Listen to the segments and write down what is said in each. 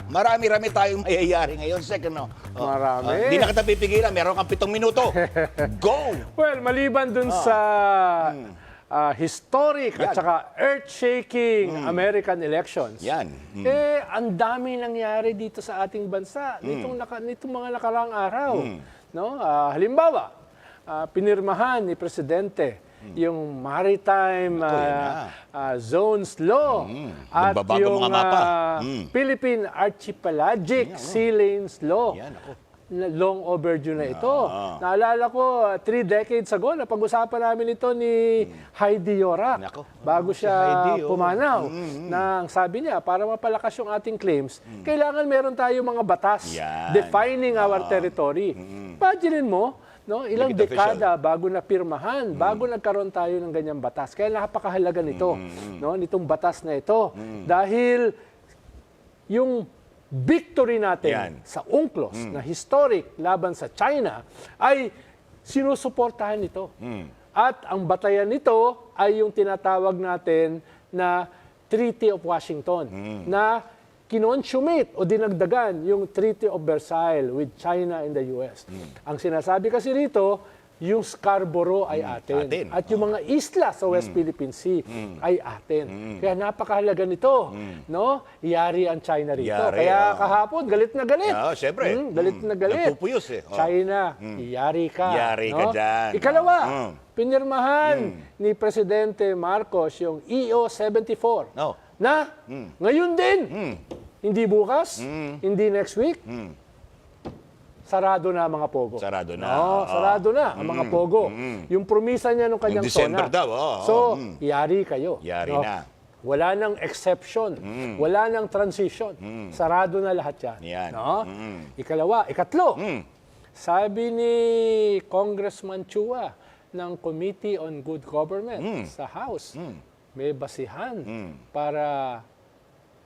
Marami-rami tayong mayayari ngayon, Sek, ano? Marami. Hindi na kita pipigilan. Meron kang 7 minuto. Go! Well, maliban dun sa historic at Yan. saka earth-shaking American elections, Yan. ang dami nangyari dito sa ating bansa nitong mga nakaraang araw. No? Halimbawa, pinirmahan ni Presidente yung Maritime Zones Law at Nagbabago yung mga mapa. Philippine Archipelagic Sea Lanes Law. Yan, ako. Long overdue na ito. Naalala ko, 3 decades ago, napag-usapan namin ito ni Heidi Yorak. Nako. Bago Si siya Heidi, oh. pumanaw. Nang sabi niya, para mapalakas yung ating claims, kailangan meron tayo mga batas Yan. defining our territory. Imaginin mo, no, ilang Make it dekada bago na pirmahan, bago nagkaroon tayo ng ganyang batas. Kaya napakahalaga nito, no, nitong batas na ito. Dahil yung victory natin Yan. sa UNCLOS na historic laban sa China ay sinusuportahan nito. At ang batayan nito ay yung tinatawag natin na Treaty of Washington na kinonsummate o dinagdagan yung Treaty of Versailles with China and the US. Ang sinasabi kasi rito, yung Scarborough ay atin. At yung mga isla sa West Philippine Sea ay atin. Kaya napakahalaga nito. No? Iyari ang China rito. Iyari, Kaya kahapon, galit na galit. Siyempre. Galit na galit. Nagpupuyos eh. China, iyari ka. Iyari ka dyan. Ikalawa, pinirmahan ni Presidente Marcos yung EO-74 na ngayon din, hindi bukas, hindi next week, sarado na ang mga pogo. Sarado na. Sarado na ang mga pogo. Yung promisa niya nung kanyang Yung December sona. daw. So, yari kayo. Yari na. Wala nang exception. Wala nang transition. Sarado na lahat yan. Yan. No? Ikatlo, sabi ni Congressman Chua ng Committee on Good Government sa House, may basihan para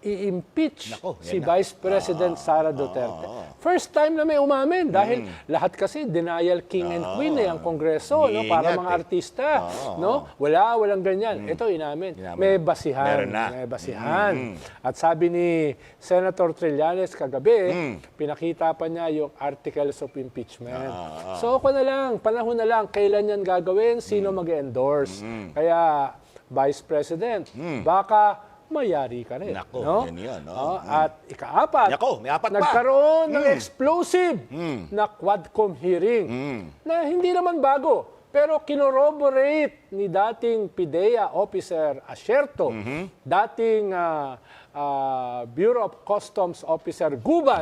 i-impeach si Vice President Sara Duterte. First time na may umamin dahil lahat kasi denial king and queen ang Kongreso, no, para mga artista, no? Walang ganyan. Ito inamin. May basihan. May basihan. At sabi ni Senator Trillanes kagabi, pinakita pa niya yung articles of impeachment. So ako na lang, panahon na lang kailan yan gagawin, sino mag-endorse. Kaya Vice President, baka mayari ka rin. Nako, no? yan. At ikaapat, may apat pa. nagkaroon ng explosive na Quadcom hearing na hindi naman bago. Pero kinorroborate ni dating PIDEA officer Asierto, dating Bureau of Customs officer Guban,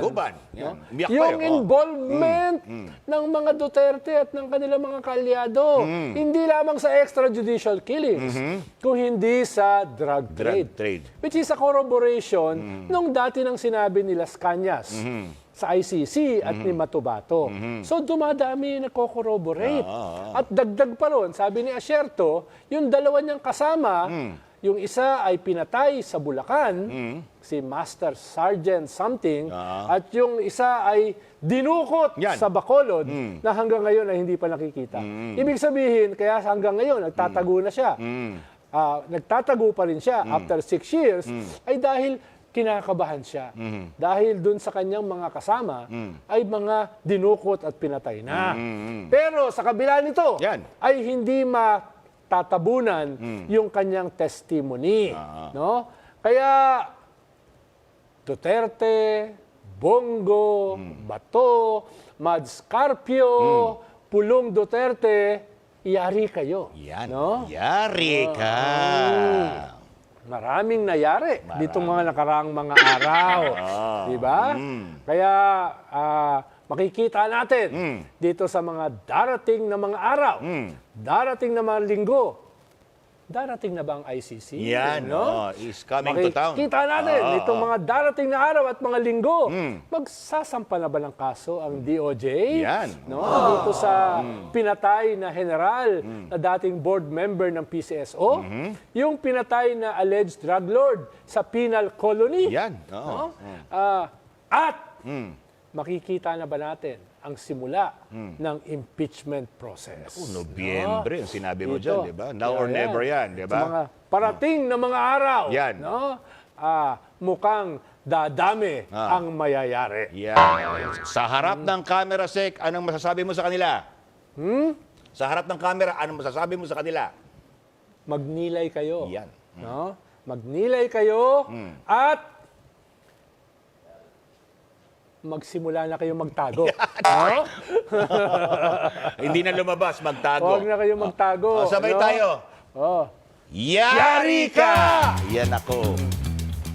Yan. yung involvement ng mga Duterte at ng kanilang mga kaalyado. Hindi lamang sa extrajudicial killings, kung hindi sa drug trade. Which is a corroboration nung dati nang sinabi ni Las Cañas sa ICC at ni Matubato. So dumadami yung nagko-corroborate. At dagdag pa ron, sabi ni Asierto, yung dalawa niyang kasama, yung isa ay pinatay sa Bulacan, si Master Sergeant something, at yung isa ay dinukot sa Bacolod na hanggang ngayon ay hindi pa nakikita. Ibig sabihin, kaya hanggang ngayon nagtatago na siya. Nagtatago pa rin siya after 6 years, ay dahil kinakabahan siya. Dahil dun sa kanyang mga kasama ay mga dinukot at pinatay na. Pero sa kabila nito, ay hindi tatabunan yung kanyang testimony, no? Kaya Duterte, Bongo, Bato, Mads Carpio, Pulong Duterte, yari kayo. Yan. No? Yari ka. Maraming nayari ditong mga nakaraang mga araw. Di ba? Kaya makikita natin dito sa mga darating na mga araw, darating na mga linggo, darating na ba ang ICC? Yan, no? is coming to town. Makikita natin itong mga darating na araw at mga linggo. Magsasampa na ba ng kaso ang DOJ? Yan. No? Dito sa pinatay na general na dating board member ng PCSO, yung pinatay na alleged drug lord sa penal colony. Yan. No? At makikita na ba natin ang simula ng impeachment process? Nobyembre, ang sinabi mo dyan, di ba? Now or never yan, di ba? Sa mga parating na mga araw, Yan. no? Mukhang dadami ang mayayari. Yan. Sa harap ng camera, Sek, anong masasabi mo sa kanila? Sa harap ng camera, anong masasabi mo sa kanila? Magnilay kayo. Yan. No? Magnilay kayo at magsimula na kayo magtago. No? Hindi na lumabas, magtago. Huwag na kayo magtago. Sabay no? tayo. Oh. Yari ka! Yan ako.